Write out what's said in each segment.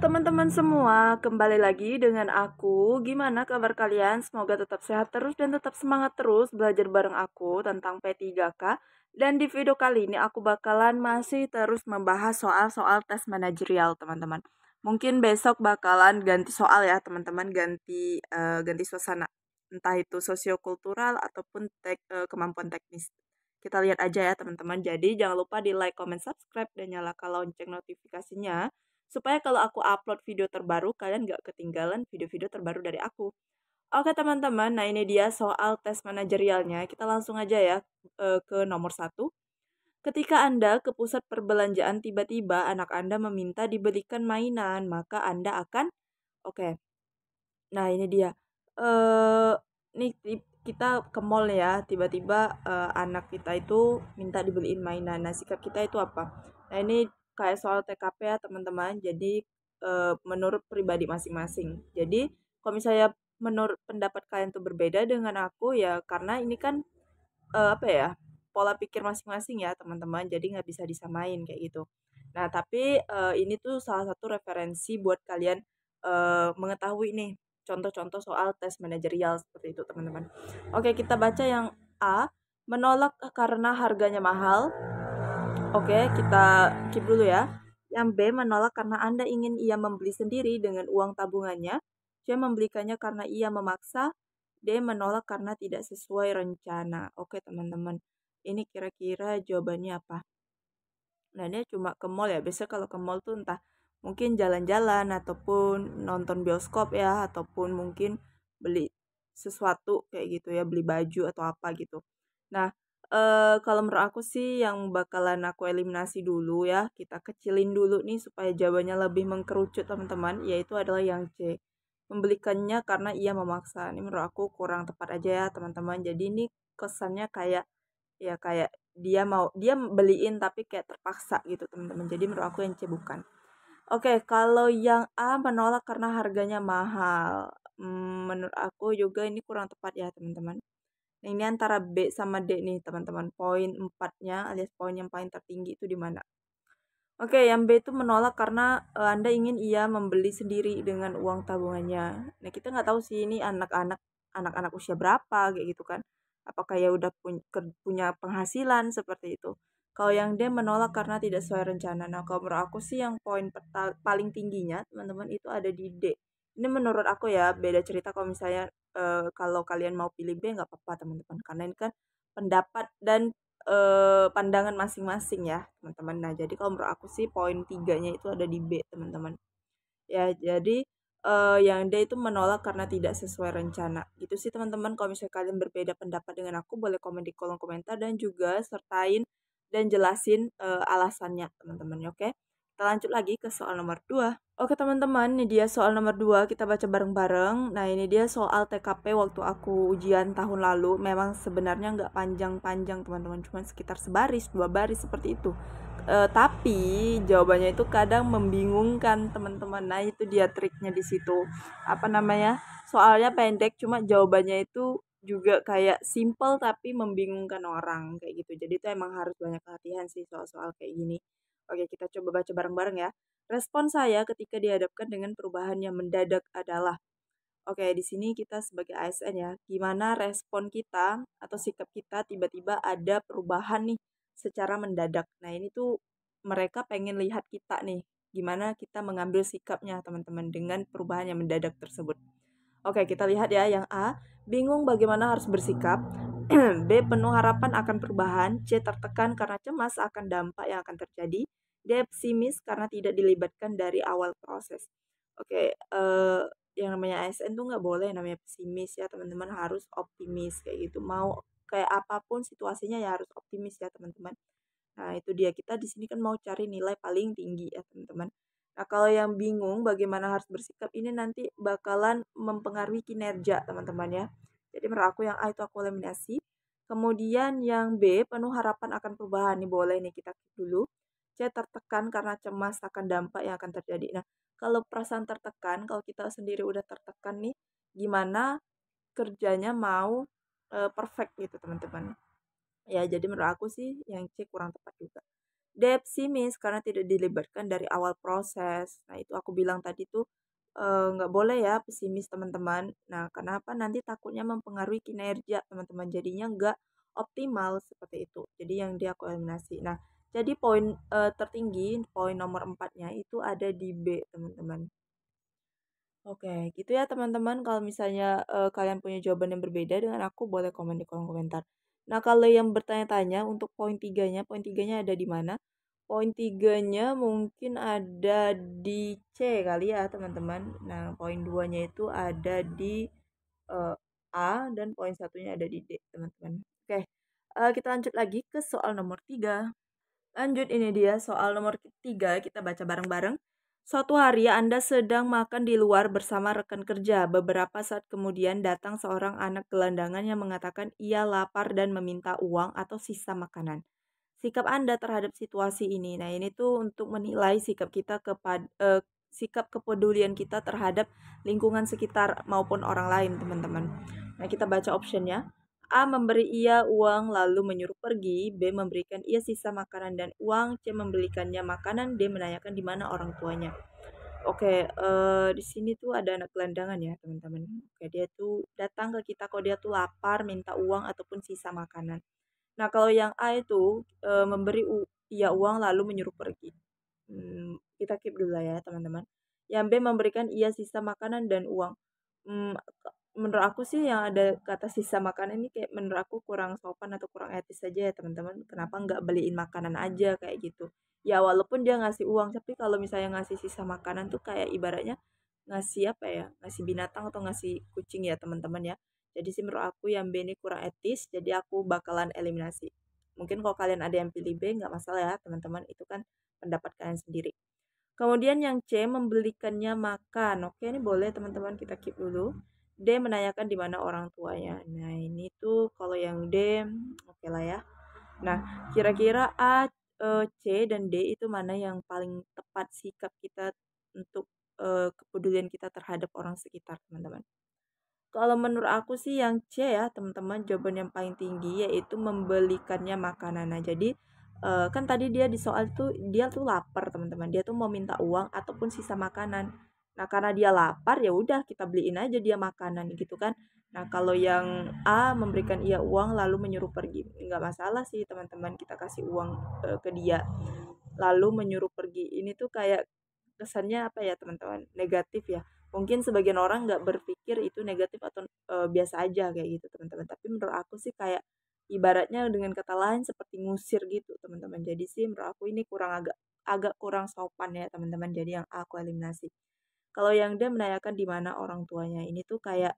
teman-teman semua, kembali lagi dengan aku. Gimana kabar kalian? Semoga tetap sehat terus dan tetap semangat terus belajar bareng aku tentang P3K. Dan di video kali ini aku bakalan masih terus membahas soal-soal tes manajerial, teman-teman. Mungkin besok bakalan ganti soal ya, teman-teman, ganti suasana. Entah itu sosiokultural ataupun kemampuan teknis. Kita lihat aja ya, teman-teman. Jadi jangan lupa di like, comment, subscribe, dan nyalakan lonceng notifikasinya supaya kalau aku upload video terbaru, kalian gak ketinggalan video-video terbaru dari aku. Oke teman-teman, nah ini dia soal tes manajerialnya. Kita langsung aja ya ke nomor 1. Ketika Anda ke pusat perbelanjaan tiba-tiba anak Anda meminta dibelikan mainan, maka Anda akan... Oke, nah ini dia. Eh nih kita ke mall ya, tiba-tiba anak kita itu minta dibeliin mainan. Nah, sikap kita itu apa? Nah, ini kayak soal TKP ya, teman-teman. Jadi menurut pribadi masing-masing. Jadi, kalau misalnya menurut pendapat kalian tuh berbeda dengan aku ya karena ini kan apa ya? Pola pikir masing-masing ya, teman-teman. Jadi nggak bisa disamain kayak gitu. Nah, tapi ini tuh salah satu referensi buat kalian mengetahui nih contoh-contoh soal tes manajerial seperti itu, teman-teman. Oke, kita baca yang A, menolak karena harganya mahal. Oke, kita keep dulu ya. Yang B, menolak karena Anda ingin ia membeli sendiri dengan uang tabungannya. C, membelikannya karena ia memaksa. D, menolak karena tidak sesuai rencana. Oke, teman-teman. Ini kira-kira jawabannya apa? Nah, ini cuma ke mall ya. Biasanya kalau ke mall tuh entah mungkin jalan-jalan ataupun nonton bioskop ya, ataupun mungkin beli sesuatu kayak gitu ya, beli baju atau apa gitu. Nah, kalau menurut aku sih yang bakalan aku eliminasi dulu ya, kita kecilin dulu nih supaya jawabannya lebih mengkerucut teman-teman, yaitu adalah yang C. Membelikannya karena ia memaksa. Ini menurut aku kurang tepat aja ya teman-teman. Jadi ini kesannya kayak ya kayak dia beliin tapi kayak terpaksa gitu teman-teman. Jadi menurut aku yang C bukan. Oke, kalau yang A menolak karena harganya mahal. Menurut aku juga ini kurang tepat ya teman-teman. Nah, ini antara B sama D nih teman-teman. Poin 4-nya alias poin yang paling tertinggi itu di mana? Oke, yang B itu menolak karena Anda ingin ia membeli sendiri dengan uang tabungannya. Nah, kita nggak tahu sih ini anak-anak usia berapa kayak gitu kan. Apakah ya udah punya penghasilan seperti itu. Kalau yang D menolak karena tidak sesuai rencana. Nah, kalau menurut aku sih yang poin paling tingginya teman-teman itu ada di D. Ini menurut aku ya beda cerita kalau misalnya kalau kalian mau pilih B nggak apa-apa teman-teman. Karena ini kan pendapat dan pandangan masing-masing ya teman-teman. Nah jadi kalau menurut aku sih poin tiganya itu ada di B teman-teman. Ya jadi yang D itu menolak karena tidak sesuai rencana. Gitu sih teman-teman. Kalau misalnya kalian berbeda pendapat dengan aku boleh komen di kolom komentar dan juga sertain dan jelasin alasannya teman-teman. Oke. Kita lanjut lagi ke soal nomor 2. Oke teman-teman, ini dia soal nomor 2, kita baca bareng-bareng. Nah ini dia soal TKP waktu aku ujian tahun lalu. Memang sebenarnya nggak panjang-panjang teman-teman, cuma sekitar sebaris, 2 baris seperti itu. Tapi jawabannya itu kadang membingungkan teman-teman. Nah itu dia triknya di situ. Apa namanya? Soalnya pendek, cuma jawabannya itu juga kayak simple tapi membingungkan orang kayak gitu. Jadi itu emang harus banyak latihan sih soal-soal kayak gini. Oke, kita coba baca bareng-bareng ya. Respon saya ketika dihadapkan dengan perubahan yang mendadak adalah, oke, di sini kita sebagai ASN ya, gimana respon kita atau sikap kita tiba-tiba ada perubahan nih secara mendadak. Nah, ini tuh mereka pengen lihat kita nih, gimana kita mengambil sikapnya teman-teman dengan perubahan yang mendadak tersebut. Oke, kita lihat ya yang A, bingung bagaimana harus bersikap. B, penuh harapan akan perubahan. C, tertekan karena cemas akan dampak yang akan terjadi. D, pesimis karena tidak dilibatkan dari awal proses. Oke, yang namanya ASN tuh nggak boleh namanya pesimis ya teman-teman, harus optimis kayak gitu. Mau kayak apapun situasinya ya harus optimis ya teman-teman. Nah, itu dia. Kita di sini kan mau cari nilai paling tinggi ya, teman-teman. Nah, kalau yang bingung bagaimana harus bersikap ini nanti bakalan mempengaruhi kinerja, teman-teman ya. Jadi menurut aku yang A itu aku eliminasi. Kemudian yang B, penuh harapan akan perubahan. Ini boleh nih kita klik dulu. C, tertekan karena cemas akan dampak yang akan terjadi. Nah, kalau perasaan tertekan, kalau kita sendiri udah tertekan nih, gimana kerjanya mau perfect gitu, teman-teman. Ya, jadi menurut aku sih yang C kurang tepat juga. D pesimis karena tidak dilibatkan dari awal proses. Nah, itu aku bilang tadi tuh, nggak boleh ya pesimis teman-teman. Nah, kenapa nanti takutnya mempengaruhi kinerja teman-teman, jadinya nggak optimal seperti itu. Jadi yang dia aku eliminasi. Nah, jadi poin, tertinggi, poin nomor empatnya itu ada di B teman-teman. Oke, gitu ya teman-teman. Kalau misalnya kalian punya jawaban yang berbeda dengan aku, boleh komen di kolom komentar. Nah, kalau yang bertanya-tanya untuk poin tiganya ada di mana? Poin tiganya mungkin ada di C kali ya teman-teman. Nah, poin duanya itu ada di eh, A dan poin satunya ada di D teman-teman. Oke, kita lanjut lagi ke soal nomor 3. Lanjut, ini dia soal nomor ketiga, kita baca bareng-bareng. Suatu hari Anda sedang makan di luar bersama rekan kerja. Beberapa saat kemudian datang seorang anak gelandangan yang mengatakan ia lapar dan meminta uang atau sisa makanan. Sikap Anda terhadap situasi ini. Nah, ini tuh untuk menilai sikap kepedulian kita terhadap lingkungan sekitar maupun orang lain, teman-teman. Nah, kita baca optionnya. A. Memberi ia uang lalu menyuruh pergi. B. Memberikan ia sisa makanan dan uang. C. Membelikannya makanan. D. Menanyakan di mana orang tuanya. Oke, di sini tuh ada anak gelandangan ya teman-teman. Oke, dia tuh datang ke kita kalau dia tuh lapar, minta uang ataupun sisa makanan. Nah, kalau yang A itu, memberi ia uang lalu menyuruh pergi. Kita keep dulu lah ya teman-teman. Yang B memberikan ia sisa makanan dan uang. Menurut aku sih yang ada kata sisa makanan ini kayak menurut aku kurang sopan atau kurang etis saja ya teman-teman. Kenapa nggak beliin makanan aja kayak gitu. Ya walaupun dia ngasih uang, tapi kalau misalnya ngasih sisa makanan tuh kayak ibaratnya ngasih apa ya, ngasih binatang atau ngasih kucing ya teman-teman ya. Jadi sih menurut aku yang B ini kurang etis, jadi aku bakalan eliminasi. Mungkin kalau kalian ada yang pilih B nggak masalah ya teman-teman, itu kan pendapat kalian sendiri. Kemudian yang C membelikannya makan. Oke, ini boleh teman-teman kita keep dulu. D menanyakan di mana orang tuanya. Nah, ini tuh kalau yang D oke lah ya. Nah, kira-kira A, C dan D itu mana yang paling tepat sikap kita untuk kepedulian kita terhadap orang sekitar, teman-teman? Kalau menurut aku sih yang C ya teman-teman, jawaban yang paling tinggi yaitu membelikannya makanan. Nah jadi kan tadi dia di soal tuh dia tuh lapar teman-teman, dia tuh mau minta uang ataupun sisa makanan. Nah karena dia lapar ya udah kita beliin aja dia makanan gitu kan. Nah kalau yang A memberikan ia uang lalu menyuruh pergi, nggak masalah sih teman-teman kita kasih uang ke dia lalu menyuruh pergi. Ini tuh kayak kesannya apa ya teman-teman, negatif ya. Mungkin sebagian orang nggak berpikir itu negatif atau biasa aja kayak gitu teman-teman. Tapi menurut aku sih kayak ibaratnya dengan kata lain seperti ngusir gitu teman-teman. Jadi sih menurut aku ini kurang agak agak kurang sopan ya teman-teman. Jadi yang aku eliminasi. Kalau yang dia menanyakan di mana orang tuanya ini tuh kayak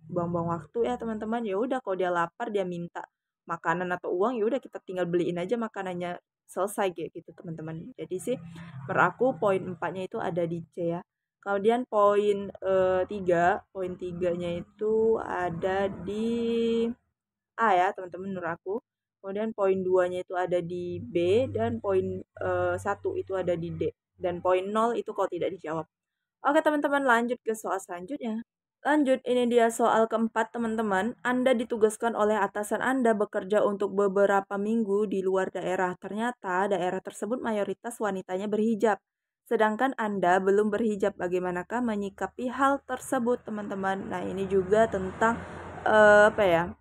buang-buang waktu ya teman-teman. Ya udah kalau dia lapar dia minta makanan atau uang ya udah kita tinggal beliin aja makanannya, selesai kayak gitu teman-teman. Jadi sih menurut aku poin empatnya itu ada di C ya. Kemudian poin poin tiganya itu ada di A ya teman-teman menurut aku. Kemudian poin duanya itu ada di B dan poin satu itu ada di D. Dan poin nol itu kalau tidak dijawab. Oke teman-teman, lanjut ke soal selanjutnya. Lanjut, ini dia soal keempat teman-teman. Anda ditugaskan oleh atasan Anda bekerja untuk beberapa minggu di luar daerah. Ternyata daerah tersebut mayoritas wanitanya berhijab. Sedangkan Anda belum berhijab. Bagaimanakah menyikapi hal tersebut, teman-teman? Nah, ini juga tentang apa ya?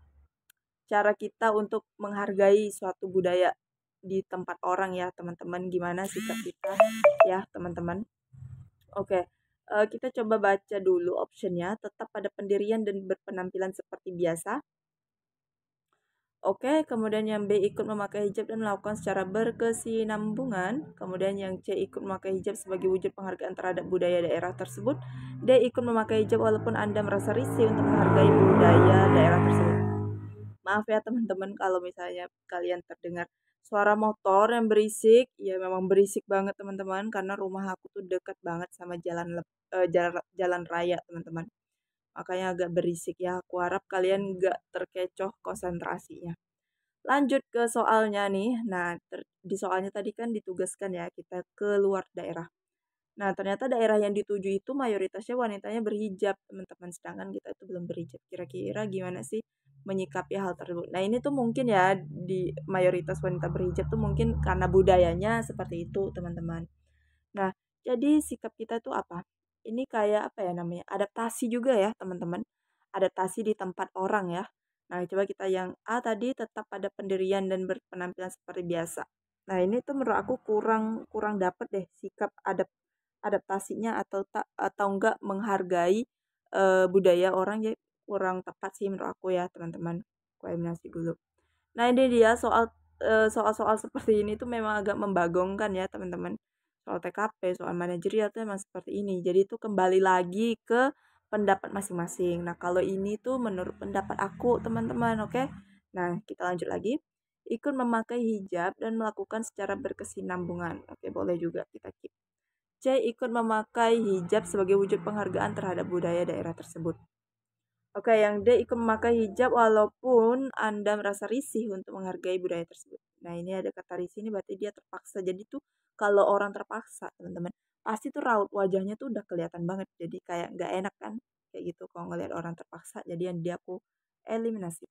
Cara kita untuk menghargai suatu budaya di tempat orang ya, teman-teman. Gimana sikap kita ya, teman-teman? Oke, kita coba baca dulu optionnya, tetap pada pendirian dan berpenampilan seperti biasa. Oke, kemudian yang B ikut memakai hijab dan melakukan secara berkesinambungan. Kemudian yang C ikut memakai hijab sebagai wujud penghargaan terhadap budaya daerah tersebut. D ikut memakai hijab walaupun Anda merasa risih untuk menghargai budaya daerah tersebut. Maaf ya teman-teman kalau misalnya kalian terdengar suara motor yang berisik, ya memang berisik banget teman-teman karena rumah aku tuh dekat banget sama jalan raya teman-teman. Makanya agak berisik ya. Aku harap kalian nggak terkecoh konsentrasinya. Lanjut ke soalnya nih. Nah, di soalnya tadi kan ditugaskan ya kita ke luar daerah. Nah, ternyata daerah yang dituju itu mayoritasnya wanitanya berhijab, teman-teman. Sedangkan kita itu belum berhijab. Kira-kira gimana sih menyikapi hal tersebut. Nah, ini tuh mungkin ya di mayoritas wanita berhijab tuh mungkin karena budayanya seperti itu, teman-teman. Nah, jadi sikap kita tuh apa? Ini kayak apa ya namanya? Adaptasi juga ya, teman-teman. Adaptasi di tempat orang ya. Nah, coba kita yang A tadi tetap pada pendirian dan berpenampilan seperti biasa. Nah, ini tuh menurut aku kurang kurang dapet deh sikap adaptasinya atau enggak menghargai budaya orang ya kurang tepat sih menurut aku ya, teman-teman. Aku eliminasi dulu. Nah, ini dia soal-soal seperti ini tuh memang agak membagongkan ya, teman-teman. Soal TKP, soal manajerial tuh emang seperti ini. Jadi itu kembali lagi ke pendapat masing-masing. Nah, kalau ini tuh menurut pendapat aku, teman-teman, oke? Nah, kita lanjut lagi. Ikut memakai hijab dan melakukan secara berkesinambungan. Oke, boleh juga kita keep. C. Ikut memakai hijab sebagai wujud penghargaan terhadap budaya daerah tersebut. Oke, yang D ikut memakai hijab walaupun Anda merasa risih untuk menghargai budaya tersebut. Nah, ini ada kata risih ini berarti dia terpaksa. Jadi tuh kalau orang terpaksa, teman-teman, pasti tuh raut wajahnya tuh udah kelihatan banget. Jadi kayak nggak enak kan? Kayak gitu kalau ngelihat orang terpaksa. Jadi yang dia aku eliminasi.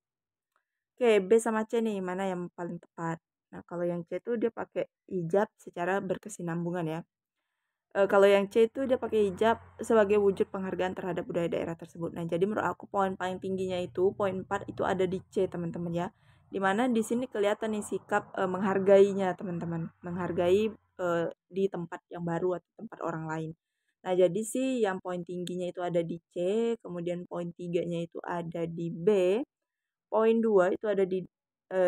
Oke, B sama C nih, mana yang paling tepat? Nah, kalau yang C tuh dia pakai hijab secara berkesinambungan ya. Kalau yang C itu dia pakai hijab sebagai wujud penghargaan terhadap budaya daerah tersebut. Nah, jadi menurut aku poin paling tingginya itu, poin 4 itu ada di C, teman-teman ya. Dimana di sini kelihatan nih sikap menghargainya, teman-teman. Menghargai di tempat yang baru atau tempat orang lain. Nah, jadi sih yang poin tingginya itu ada di C, kemudian poin tiganya itu ada di B, poin 2 itu ada di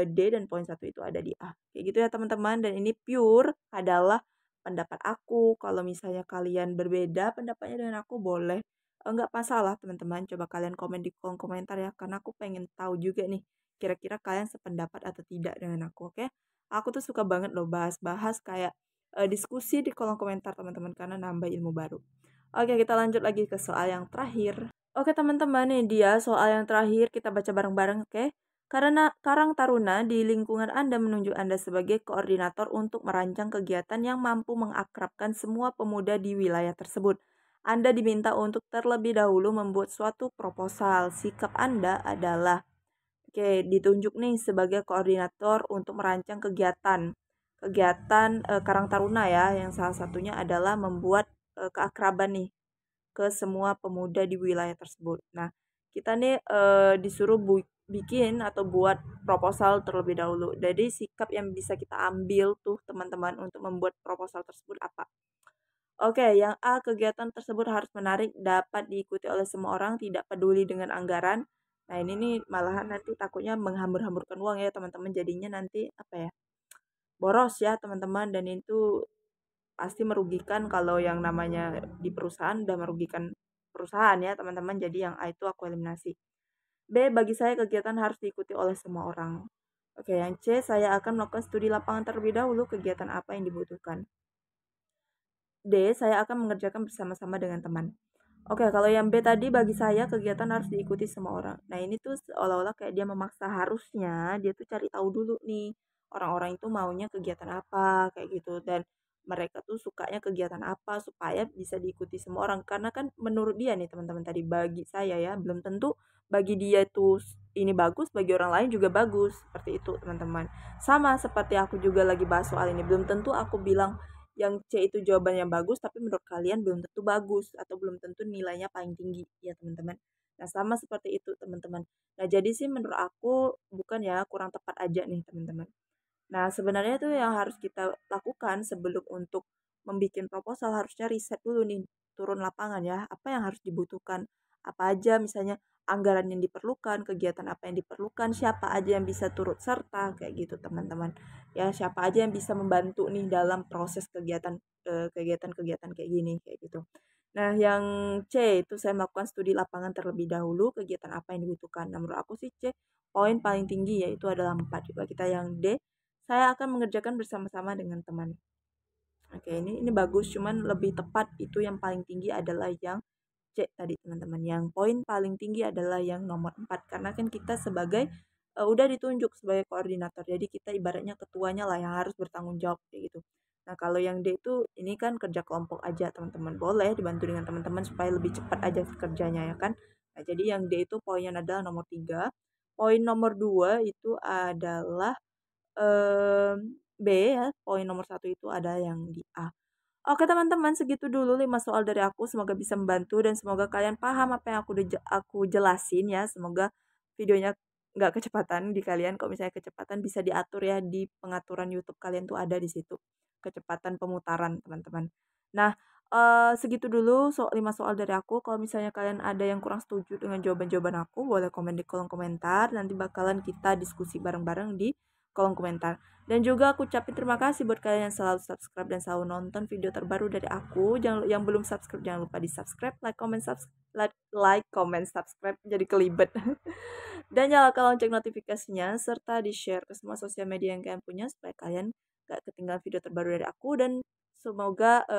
D, dan poin 1 itu ada di A. Kayak gitu ya, teman-teman, dan ini pure adalah pendapat aku. Kalau misalnya kalian berbeda pendapatnya dengan aku boleh, nggak masalah teman-teman, coba kalian komen di kolom komentar ya, karena aku pengen tahu juga nih, kira-kira kalian sependapat atau tidak dengan aku, oke? Aku tuh suka banget loh bahas-bahas kayak diskusi di kolom komentar teman-teman, karena nambah ilmu baru. Oke, kita lanjut lagi ke soal yang terakhir. Oke teman-teman, nih dia soal yang terakhir kita baca bareng-bareng, oke? Karena Karang Taruna di lingkungan Anda menunjuk Anda sebagai koordinator untuk merancang kegiatan yang mampu mengakrabkan semua pemuda di wilayah tersebut. Anda diminta untuk terlebih dahulu membuat suatu proposal. Sikap Anda adalah, oke, ditunjuk nih sebagai koordinator untuk merancang kegiatan Karang Taruna ya, yang salah satunya adalah membuat keakraban nih ke semua pemuda di wilayah tersebut. Nah, kita nih disuruh bikin atau buat proposal terlebih dahulu. Jadi sikap yang bisa kita ambil tuh teman-teman untuk membuat proposal tersebut apa? Oke, yang A, kegiatan tersebut harus menarik, dapat diikuti oleh semua orang, tidak peduli dengan anggaran. Nah, ini nih malahan nanti takutnya menghambur-hamburkan uang ya teman-teman. Jadinya nanti apa ya? Boros ya teman-teman, dan itu pasti merugikan kalau yang namanya di perusahaan udah merugikan perusahaan ya teman-teman. Jadi yang A itu aku eliminasi. B, bagi saya kegiatan harus diikuti oleh semua orang. Oke, yang C, saya akan melakukan studi lapangan terlebih dahulu kegiatan apa yang dibutuhkan. D, saya akan mengerjakan bersama-sama dengan teman. Oke, kalau yang B tadi bagi saya kegiatan harus diikuti semua orang. Nah, ini tuh seolah-olah kayak dia memaksa, harusnya dia tuh cari tahu dulu nih orang-orang itu maunya kegiatan apa kayak gitu, dan mereka tuh sukanya kegiatan apa supaya bisa diikuti semua orang. Karena kan menurut dia nih teman-teman tadi, bagi saya ya belum tentu bagi dia itu ini bagus, bagi orang lain juga bagus. Seperti itu, teman-teman. Sama seperti aku juga lagi bahas soal ini, belum tentu aku bilang yang C itu jawaban yang bagus, tapi menurut kalian belum tentu bagus atau belum tentu nilainya paling tinggi ya teman-teman. Nah, sama seperti itu teman-teman. Nah, jadi sih menurut aku bukan ya, kurang tepat aja nih teman-teman. Nah, sebenarnya itu yang harus kita lakukan sebelum untuk membuat proposal, harusnya riset dulu nih, turun lapangan ya, apa yang harus dibutuhkan, apa aja misalnya anggaran yang diperlukan, kegiatan apa yang diperlukan, siapa aja yang bisa turut serta, kayak gitu teman-teman. Ya, siapa aja yang bisa membantu nih dalam proses kegiatan-kegiatan kayak gini, kayak gitu. Nah, yang C itu saya melakukan studi lapangan terlebih dahulu, kegiatan apa yang dibutuhkan. Nah, menurut aku sih C, poin paling tinggi yaitu adalah 4. Coba kita yang D, saya akan mengerjakan bersama-sama dengan teman. Oke, ini bagus, cuman lebih tepat itu yang paling tinggi adalah yang C tadi teman-teman. Yang poin paling tinggi adalah yang nomor 4 karena kan kita sebagai udah ditunjuk sebagai koordinator. Jadi kita ibaratnya ketuanya lah yang harus bertanggung jawab kayak gitu. Nah, kalau yang D itu ini kan kerja kelompok aja teman-teman. Boleh dibantu dengan teman-teman supaya lebih cepat aja kerjanya ya kan. Nah, jadi yang D itu poinnya adalah nomor 3. poin nomor 2 itu adalah B ya, poin nomor satu itu ada yang di A. Oke teman-teman, segitu dulu 5 soal dari aku. Semoga bisa membantu dan semoga kalian paham apa yang aku jelasin ya. Semoga videonya nggak kecepatan di kalian. Kalau misalnya kecepatan bisa diatur ya di pengaturan YouTube kalian tuh ada di situ. Kecepatan pemutaran teman-teman. Nah, segitu dulu 5 soal dari aku. Kalau misalnya kalian ada yang kurang setuju dengan jawaban-jawaban aku, boleh komen di kolom komentar. Nanti bakalan kita diskusi bareng-bareng di kolom komentar. Dan juga aku ucapin terima kasih buat kalian yang selalu subscribe dan selalu nonton video terbaru dari aku. Yang belum subscribe jangan lupa di subscribe, like, comment, subscribe jadi kelibet. Dan nyalakan lonceng notifikasinya serta di share ke semua sosial media yang kalian punya supaya kalian gak ketinggalan video terbaru dari aku dan semoga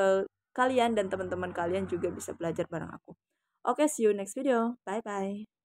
kalian dan teman-teman kalian juga bisa belajar bareng aku. Oke, see you next video. Bye bye.